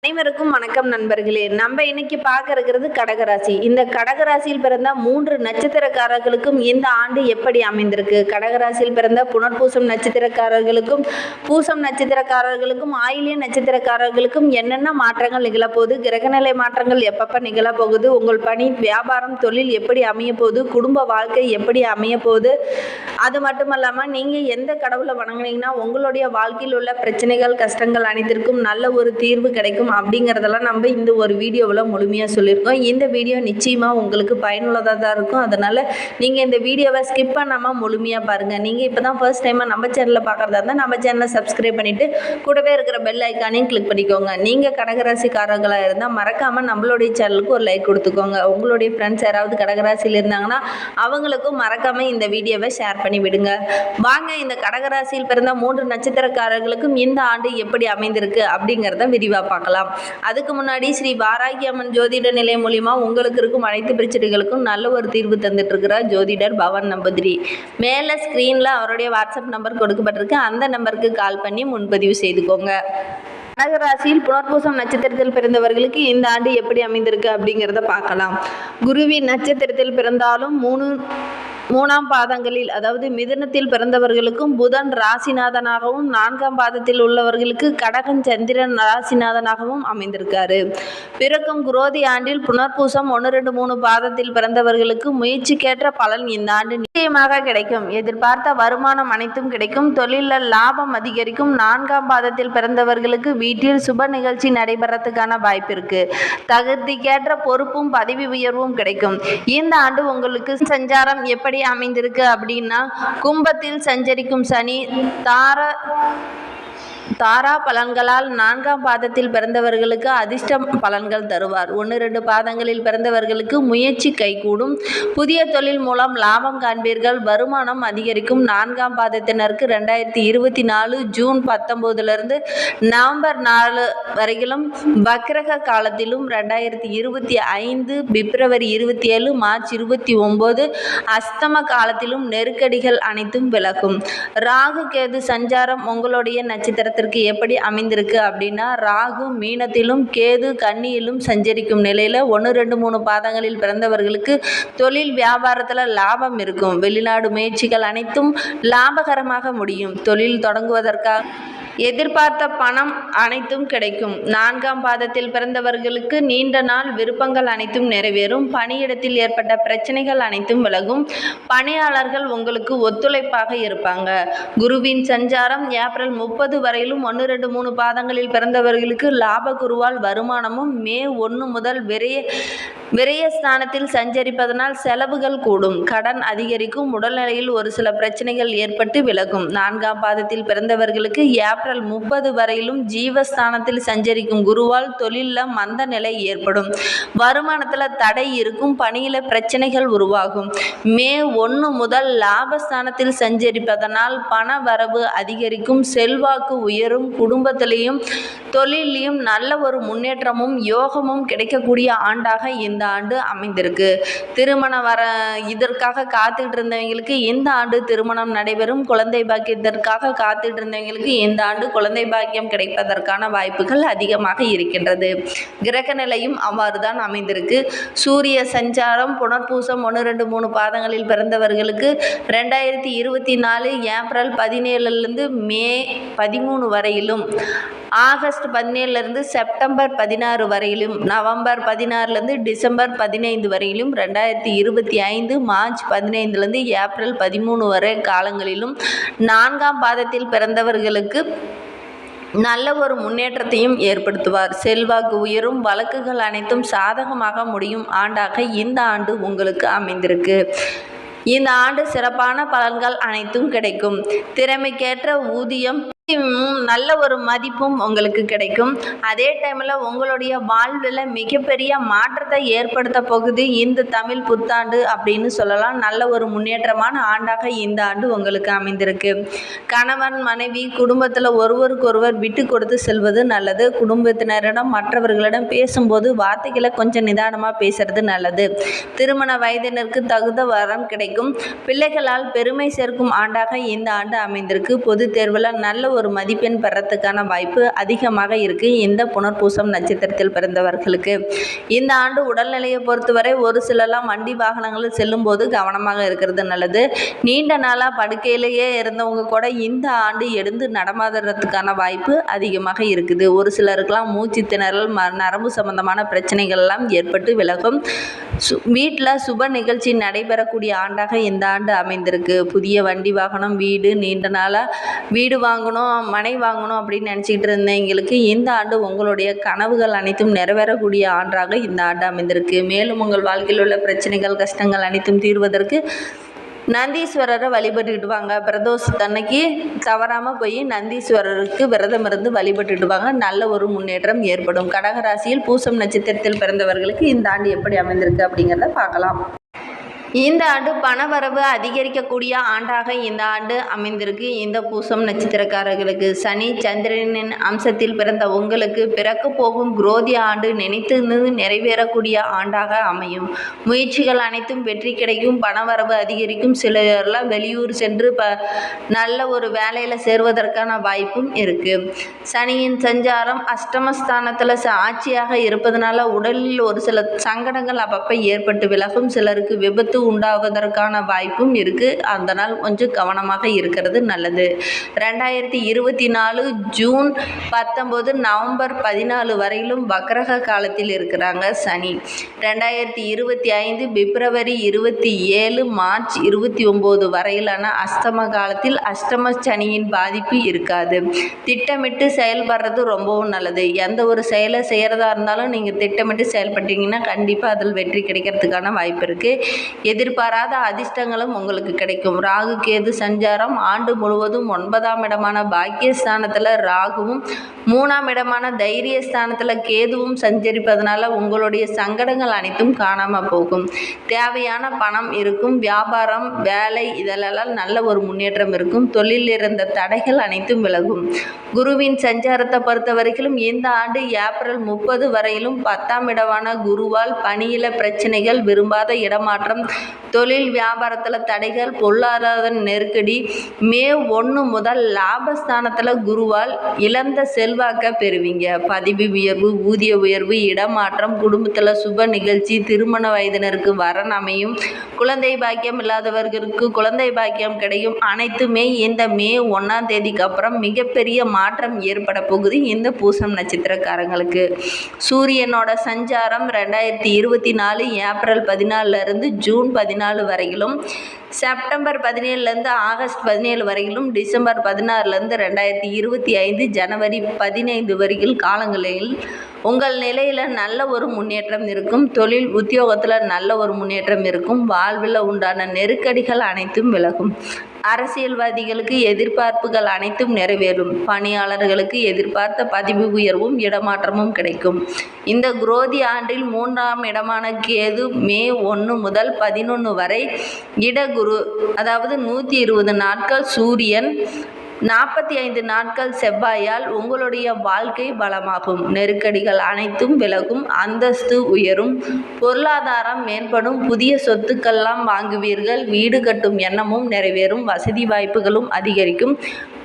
அனைவருக்கும் வணக்கம் நண்பர்களே. நம்ம இன்னைக்கு பார்க்க இருக்கிறது கடகராசி. இந்த கடகராசியில் பிறந்த 3 நட்சத்திரக்காரர்களுக்கும் இந்த ஆண்டு எப்படி அமைந்திருக்கு, கடகராசியில் பிறந்த புனர்பூசம் நட்சத்திரக்காரர்களுக்கும் பூசம் நட்சத்திரக்காரர்களுக்கும் ஆயில்ய நட்சத்திரக்காரர்களுக்கும் என்னென்ன மாற்றங்கள் நிகழப்போகுது, கிரகநிலை மாற்றங்கள் எப்பப்ப நிகழப்போகுது, உங்கள் பணி வியாபாரம் தொழில் எப்படி அமைய போகுது, குடும்ப வாழ்க்கை எப்படி அமைய போகுது, அது மட்டும் இல்லாமல் நீங்கள் எந்த கடவுளை வணங்குனீங்கன்னா உங்களுடைய வாழ்க்கையில் உள்ள பிரச்சனைகள் கஷ்டங்கள் அனைத்திற்கும் நல்ல ஒரு தீர்வு கிடைக்கும் அப்படிங்கிறதெல்லாம் நம்ம இந்த ஒரு வீடியோவில் முழுமையாக சொல்லியிருக்கோம். இந்த வீடியோ நிச்சயமாக உங்களுக்கு பயனுள்ளதாக தான் இருக்கும். அதனால் நீங்கள் இந்த வீடியோவை ஸ்கிப் பண்ணாமல் முழுமையாக பாருங்கள். நீங்கள் இப்போ தான் ஃபர்ஸ்ட் டைமாக நம்ம சேனலில் பார்க்குறதா இருந்தால் நம்ம சேனலை சப்ஸ்கிரைப் பண்ணிவிட்டு கூடவே இருக்கிற பெல் ஐக்கானையும் கிளிக் பண்ணிக்கோங்க. நீங்கள் கடகராசிக்காரர்களாக இருந்தால் மறக்காமல் நம்மளுடைய சேனலுக்கு ஒரு லைக் கொடுத்துக்கோங்க. உங்களுடைய ஃப்ரெண்ட்ஸ் யாராவது கடகராசியில் இருந்தாங்கன்னா அவங்களுக்கும் மறக்காமல் இந்த வீடியோவை ஷேர் பண்ணி விடுங்க. வாங்க இந்த கடகராசியில் பிறந்த 3 நட்சத்திரக்காரர்களுக்கும் இந்த ஆண்டு எப்படி அமைந்திருக்கு அப்படிங்கிறத விரிவாக பார்க்கலாம். அதுக்கு முன்னாடி ஸ்ரீ வாராகி அம்மன் ஜோதிட நிலையம் மூலியமா உங்களுக்கு இருக்கும் அனைத்து பிரச்சனைகளுக்கும் நல்ல ஒரு தீர்வு தந்துட்டு இருக்கிறார் ஜோதிடர் பவன் நம்பூதிரி. மேலே ஸ்க்ரீனில் அவருடைய வாட்ஸ்அப் நம்பர் கொடுக்கப்பட்டிருக்கு. அந்த நம்பருக்கு கால் பண்ணி முன்பதிவு செய்துக்கோங்க. கடகராசியில் புனர்பூசம் நட்சத்திரத்தில் பிறந்தவர்களுக்கு இந்த ஆண்டு எப்படி அமைந்திருக்கு அப்படிங்கிறத பார்க்கலாம். குருவின் நட்சத்திரத்தில் பிறந்தாலும் மூணாம் பாதங்களில், அதாவது மிதுனத்தில் பிறந்தவர்களுக்கும் புதன் ராசிநாதனாகவும் 4ஆம் பாதத்தில் உள்ளவர்களுக்கு கடகன் சந்திரன் ராசிநாதனாகவும் அமைந்திருக்காரு. பிறக்கும் குரோதி ஆண்டில் புனர்பூசம் 1, 2, 3 பாதத்தில் பிறந்தவர்களுக்கு முயற்சிக்கேற்ற பலன் இந்த ஆண்டு நிச்சயமாக கிடைக்கும். எதிர்பார்த்த வருமானம் அனைத்தும் கிடைக்கும். தொழிலில் லாபம் அதிகரிக்கும். 4ஆம் பாதத்தில் பிறந்தவர்களுக்கு வீட்டில் சுப நிகழ்ச்சி நடைபெறத்துக்கான வாய்ப்பு இருக்கு. தகுதிக்கேற்ற பொறுப்பும் பதவி உயர்வும் கிடைக்கும். இந்த ஆண்டு உங்களுக்கு சஞ்சாரம் எப்படி அமைந்திருக்கு அப்படின்னா, கும்பத்தில் சஞ்சரிக்கும் சனி தாரா பலன்களால் 4ஆம் பாதத்தில் பிறந்தவர்களுக்கு அதிர்ஷ்ட பலன்கள் தருவார். 1, 2 பாதங்களில் பிறந்தவர்களுக்கு முயற்சி கைகூடும். புதிய தொழில் மூலம் லாபம் காண்பீர்கள். வருமானம் அதிகரிக்கும். 4ஆம் பாதத்தினருக்கு 2024 ஜூன் 19 நவம்பர் 4 வரையிலும் வக்கிரக காலத்திலும், 2025 பிப்ரவரி 27 மார்ச் 29 அஸ்தம காலத்திலும் நெருக்கடிகள் அனைத்தும் விலகும். ராகு கேது சஞ்சாரம் உங்களுடைய நட்சத்திரத்திற்கு எப்படி அமைந்திருக்கு அப்படின்னா, ராகு மீனத்திலும் கேது கன்னியிலும் சஞ்சரிக்கும் நிலையில 1, 2, 3 பாதங்களில் பிறந்தவர்களுக்கு தொழில் வியாபாரத்தில் லாபம் இருக்கும். வெளிநாடு முயற்சிகள் அனைத்தும் லாபகரமாக முடியும். தொழில் தொடங்குவதற்காக எதிர்பார்த்த பணம் அனைத்தும் கிடைக்கும். 4ஆம் பாதத்தில் பிறந்தவர்களுக்கு நீண்ட நாள் விருப்பங்கள் அனைத்தும் நிறைவேறும். பணியிடத்தில் ஏற்பட்ட பிரச்சனைகள் அனைத்தும் விலகும். பணியாளர்கள் உங்களுக்கு ஒத்துழைப்பாக இருப்பாங்க. குருவின் சஞ்சாரம் ஏப்ரல் 30 வரையிலும் 1, 2, 3 பாதங்களில் பிறந்தவர்களுக்கு லாப குருவால் வருமானமும், மே 1 முதல் விரயஸ்தானத்தில் சஞ்சரிப்பதனால் செலவுகள் கூடும். கடன் அதிகரிக்கும். உடல்நிலையில் ஒரு சில பிரச்சனைகள் ஏற்பட்டு விலகும். 4ஆம் பாதத்தில் பிறந்தவர்களுக்கு ஏப்ரல் 30 வரையிலும் ஜீவஸ்தானத்தில் சஞ்சரிக்கும் குருவால் தொழிலில் மந்த நிலை ஏற்படும். வருமானத்தில் தடை இருக்கும். பணியில பிரச்சனைகள் உருவாகும். மே 1 முதல் லாபஸ்தானத்தில் சஞ்சரிப்பதனால் பண வரவு அதிகரிக்கும். செல்வாக்கு உயரும். குடும்பத்திலையும் தொழிலையும் நல்ல ஒரு முன்னேற்றமும் யோகமும் கிடைக்கக்கூடிய ஆண்டாக இந்த ஆண்டு அமைந்திருக்கு. இதற்காக காத்துட்டு இருந்தவங்களுக்கு இந்த ஆண்டு திருமணம் நடைபெறும். குழந்தை பாக்கியத்திற்காக காத்துட்டு இருந்தவங்களுக்கு இந்த ஆண்டு குழந்தை பாக்கியம் கிடைப்பதற்கான வாய்ப்புகள் அதிகமாக இருக்கின்றது. கிரக நிலையும் அவ்வாறு தான் அமைந்திருக்கு. சூரிய சஞ்சாரம் புனர்பூசம் 1, 2, 3 பாதங்களில் பிறந்தவர்களுக்கு 2024 ஏப்ரல் 17 மே 13 வரையிலும், ஆகஸ்ட் 17 செப்டம்பர் 16 வரையிலும், நவம்பர் 16 டிசம்பர் 15 வரையிலும், 2025 மார்ச் 15 ஏப்ரல் 13 வரை காலங்களிலும் 4ஆம் பாதத்தில் பிறந்தவர்களுக்கு நல்ல ஒரு முன்னேற்றத்தையும் ஏற்படுத்துவார். செல்வாக்கு உயரும். வழக்குகள் அனைத்தும் சாதகமாக முடியும் ஆண்டாக இந்த ஆண்டு உங்களுக்கு அமைந்திருக்கு. இந்த ஆண்டு சிறப்பான பலன்கள் அனைத்தும் கிடைக்கும். திறமைக்கேற்ற ஊதியம், நல்ல ஒரு மதிப்பும் உங்களுக்கு கிடைக்கும். அதே டைமில் உங்களுடைய வாழ்வில் மிகப்பெரிய மாற்றத்தை ஏற்படுத்த போகுது இந்த தமிழ் புத்தாண்டு அப்படின்னு சொல்லலாம். நல்ல ஒரு முன்னேற்றமான ஆண்டாக இந்த ஆண்டு உங்களுக்கு அமைந்திருக்கு. கணவன் மனைவி குடும்பத்தில் ஒருவருக்கொருவர் விட்டு கொடுத்து செல்வது நல்லது. குடும்பத்தினரிடம் மற்றவர்களிடம் பேசும்போது வார்த்தைகளை கொஞ்சம் நிதானமாக பேசுறது நல்லது. திருமண வயதினருக்கு தகுந்த வரம் கிடைக்கும். பிள்ளைகளால் பெருமை சேர்க்கும் ஆண்டாக இந்த ஆண்டு அமைந்திருக்கு. பொது தேர்வில் நல்ல ஒரு மதிப்பெண் பெறத்துக்கான வாய்ப்பு அதிகமாக இருக்குது இந்த புனர்பூசம் நட்சத்திரத்தில் பிறந்தவர்களுக்கு. இந்த ஆண்டு உடல்நிலையை பொறுத்தவரை ஒரு சிலர்லாம் வண்டி வாகனங்களில் செல்லும் போது கவனமாக இருக்கிறது நல்லது. நீண்ட நாளாக படுக்கையிலேயே இருந்தவங்க கூட இந்த ஆண்டு எழுந்து நடமாடுறதுக்கான வாய்ப்பு அதிகமாக இருக்குது. ஒரு சிலருக்கெல்லாம் மூச்சு திணறல், நரம்பு சம்பந்தமான பிரச்சனைகள் எல்லாம் ஏற்பட்டு விலகும். வீட்டில் சுப நிகழ்ச்சி நடைபெறக்கூடிய ஆண்டாக இந்த ஆண்டு அமைந்திருக்கு. புதிய வண்டி வாகனம், வீடு, நீண்ட நாளாக வீடு வாங்கணும், மனை வாங்கணும் அப்படின்னு நினச்சிக்கிட்டு இருந்தவங்களுக்கு இந்த ஆண்டு உங்களுடைய கனவுகள் அனைத்தும் நிறைவேறக்கூடிய ஆண்டாக இந்த ஆண்டு அமைந்திருக்கு. மேலும் உங்கள் வாழ்க்கையில் உள்ள பிரச்சனைகள், கஷ்டங்கள் அனைத்தும் தீர்வதற்கு நந்தீஸ்வரரை வழிபட்டுடுவாங்க. பிரதோஷத்தன்னைக்கு தவறாமல் போய் நந்தீஸ்வரருக்கு விரதம் இருந்து வழிபட்டுடுவாங்க. நல்ல ஒரு முன்னேற்றம் ஏற்படும். கடகராசியில் பூசம் நட்சத்திரத்தில் பிறந்தவர்களுக்கு இந்த ஆண்டு எப்படி அமைந்திருக்கு அப்படிங்கிறத பார்க்கலாம். இந்த ஆண்டு பணவரவு அதிகரிக்கக்கூடிய ஆண்டாக இந்த ஆண்டு அமைந்திருக்கு. இந்த பூசம் நட்சத்திரக்காரர்களுக்கு சனி சந்திரனின் அம்சத்தில் பிறந்த உங்களுக்கு பிறக்க போகும் குரோதி ஆண்டு நினைத்து நிறைவேறக்கூடிய ஆண்டாக அமையும். முயற்சிகள் அனைத்தும் வெற்றி கிடைக்கும். பணவரவு அதிகரிக்கும். சிலர்லாம் வெளியூர் சென்று நல்ல ஒரு வேலையில் சேர்வதற்கான வாய்ப்பும் இருக்குது. சனியின் சஞ்சாரம் அஷ்டமஸ்தானத்தில் ஆட்சியாக இருப்பதனால உடலில் ஒரு சில சங்கடங்கள் அப்பப்போ ஏற்பட்டு விலகும். சிலருக்கு விபத்து உண்டாவதற்கான வாய்ப்பும் இருக்கு. அதனால் கொஞ்சம் கவனமாக இருக்கிறது நல்லது. 2024 ஜூன் 19 நவம்பர் 14 வரையிலும் வக்ரக காலத்தில் இருக்கிறாங்க சனி. 2025 பிப்ரவரி 27 மார்ச் 29 வரையிலான அஷ்டம காலத்தில் அஷ்டம சனியின் பாதிப்பு இருக்காது. திட்டமிட்டு செயல்படுறது ரொம்பவும் நல்லது. எந்த ஒரு செயலை செய்கிறதா இருந்தாலும் நீங்கள் திட்டமிட்டு செயல்பட்டீங்கன்னா கண்டிப்பாக அதில் வெற்றி கிடைக்கிறதுக்கான வாய்ப்பு இருக்குது. எதிர்பாராத அதிர்ஷ்டங்களும் உங்களுக்கு கிடைக்கும். ராகு கேது சஞ்சாரம் ஆண்டு முழுவதும் 9ஆம் இடமான பாக்கியஸ்தானத்தில் ராகுவும் 3ஆம் இடமான தைரியஸ்தானத்தில் கேதுவும் சஞ்சரிப்பதனால உங்களுடைய சங்கடங்கள் அனைத்தும் காணாமல் போகும். தேவையான பணம் இருக்கும். வியாபாரம், வேலை இதிலெல்லாம் நல்ல ஒரு முன்னேற்றம் இருக்கும். தொழிலில் இருந்த தடைகள் அனைத்தும் விலகும். குருவின் சஞ்சாரத்தை பொறுத்த வரைக்கும் இந்த ஆண்டு ஏப்ரல் 30 வரையிலும் 10ஆம் இடமான குருவால் பணியில பிரச்சனைகள், விரும்பாத இடமாற்றம், தொழில் வியாபாரத்தில் தடைகள், பொருளாதார நெருக்கடி. மே 1 முதல் லாபஸ்தானத்தில் குருவால் இழந்த செல்வாக்க பெறுவீங்க. பதவி உயர்வு, ஊதிய உயர்வு, இடமாற்றம், குடும்பத்தில் சுப நிகழ்ச்சி, திருமண வயதினருக்கு வரன் அமையும். குழந்தை பாக்கியம் இல்லாதவர்களுக்கு குழந்தை பாக்கியம் கிடைக்கும். அனைத்துமே இந்த மே 1ஆம் தேதிக்கு அப்புறம் மிகப்பெரிய மாற்றம் ஏற்பட போகுது இந்த பூசம் நட்சத்திரக்காரங்களுக்கு. சூரியனோட சஞ்சாரம் 2024 ஏப்ரல் 14 ஜூன் 14 வரையிலும், செப்டம்பர் 17 ஆகஸ்ட் 17 வரையிலும், டிசம்பர் 16 2025 ஜனவரி 15 வரையில் காலங்களில் உங்கள் நிலையில் நல்ல ஒரு முன்னேற்றம் இருக்கும். தொழில் உத்தியோகத்தில் நல்ல ஒரு முன்னேற்றம் இருக்கும். வாழ்வில் உண்டான நெருக்கடிகள் அனைத்தும் விலகும். அரசியல்வாதிகளுக்கு எதிர்பார்ப்புகள் அனைத்தும் நிறைவேறும். பணியாளர்களுக்கு எதிர்பார்த்த பதவி உயர்வும் இடமாற்றமும் கிடைக்கும். இந்த குரோதி ஆண்டில் 3ஆம் இடமான கேது மே 1 முதல் 11 வரை இடகுரு, அதாவது 120 நாட்கள் சூரியன், 45 நாட்கள் செவ்வாயால் உங்களுடைய வாழ்க்கை பலமாகும். நெருக்கடிகள் அனைத்தும் விலகும். அந்தஸ்து உயரும். பொருளாதாரம் மேம்படும். புதிய சொத்துக்கள்லாம் வாங்குவீர்கள். வீடு கட்டும் எண்ணமும் நிறைவேறும். வசதி வாய்ப்புகளும் அதிகரிக்கும்.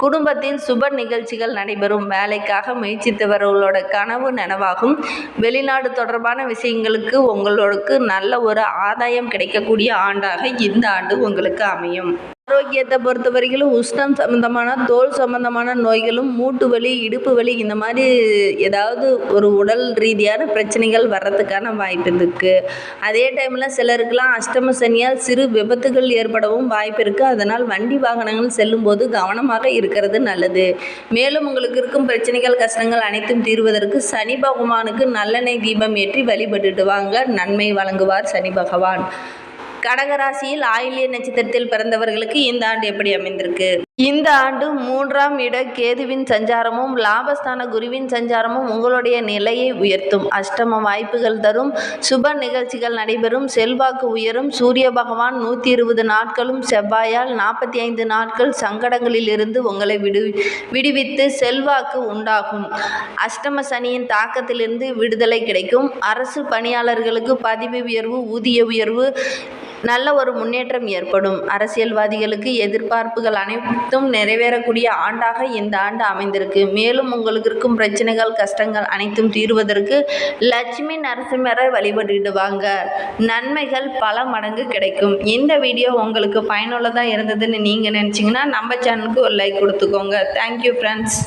குடும்பத்தில் சுப நிகழ்ச்சிகள் நடைபெறும். வேலைக்காக முயற்சித்தவர்களோட கனவு நனவாகும். வெளிநாடு தொடர்பான விஷயங்களுக்கு உங்களுக்கு நல்ல ஒரு ஆதாயம் கிடைக்கக்கூடிய ஆண்டாக இந்த ஆண்டு உங்களுக்கு அமையும். ஆரோக்கியத்தை பொறுத்த வரைக்கும் உஷ்ணம் சம்பந்தமான, தோல் சம்பந்தமான நோய்களும், மூட்டு வலி, இடுப்பு வலி, இந்த மாதிரி ஏதாவது ஒரு உடல் ரீதியான பிரச்சனைகள் வர்றதுக்கான வாய்ப்பு இருக்குது. அதே டைமில் சிலருக்கெல்லாம் அஷ்டம சனியால் சிறு விபத்துகள் ஏற்படவும் வாய்ப்பு இருக்குது. அதனால் வண்டி வாகனங்கள் செல்லும்போது கவனமாக இருக்கிறது நல்லது. மேலும் உங்களுக்கு இருக்கும் பிரச்சனைகள், கஷ்டங்கள் அனைத்தும் தீர்வதற்கு சனி பகவானுக்கு நல்லெண்ணெய் தீபம் ஏற்றி வழிபட்டுட்டு வாங்க. நன்மை வழங்குவார் சனி பகவான். கடகராசியில் ஆயில்ய நட்சத்திரத்தில் பிறந்தவர்களுக்கு இந்த ஆண்டு எப்படி அமைந்திருக்கு? இந்த ஆண்டு 3ஆம் இட கேதுவின் சஞ்சாரமும் லாபஸ்தான குருவின் சஞ்சாரமும் உங்களுடைய நிலையை உயர்த்தும். அஷ்டம வாய்ப்புகள் தரும். சுப நிகழ்ச்சிகள் நடைபெறும். செல்வாக்கு உயரும். சூரிய பகவான் 120 நாட்களும் செவ்வாயால் 45 நாட்கள் சங்கடங்களில் இருந்து உங்களை விடுவித்து செல்வாக்கு உண்டாகும். அஷ்டம சனியின் தாக்கத்திலிருந்து விடுதலை கிடைக்கும். அரசு பணியாளர்களுக்கு பதவி உயர்வு, ஊதிய உயர்வு, நல்ல ஒரு முன்னேற்றம் ஏற்படும். அரசியல்வாதிகளுக்கு எதிர்பார்ப்புகள் அனைத்தும் நிறைவேறக்கூடிய ஆண்டாக இந்த ஆண்டு அமைந்திருக்கு. மேலும் உங்களுக்கு இருக்கும் பிரச்சனைகள், கஷ்டங்கள் அனைத்தும் தீர்வதற்கு லட்சுமி நரசிம்மரை வழிபட்டுடுவாங்க. நன்மைகள் பல மடங்கு கிடைக்கும். இந்த வீடியோ உங்களுக்கு பயனுள்ளதாக இருந்ததுன்னு நீங்கள் நினச்சிங்கன்னா நம்ம சேனலுக்கு ஒரு லைக் கொடுத்துக்கோங்க. Thank you friends.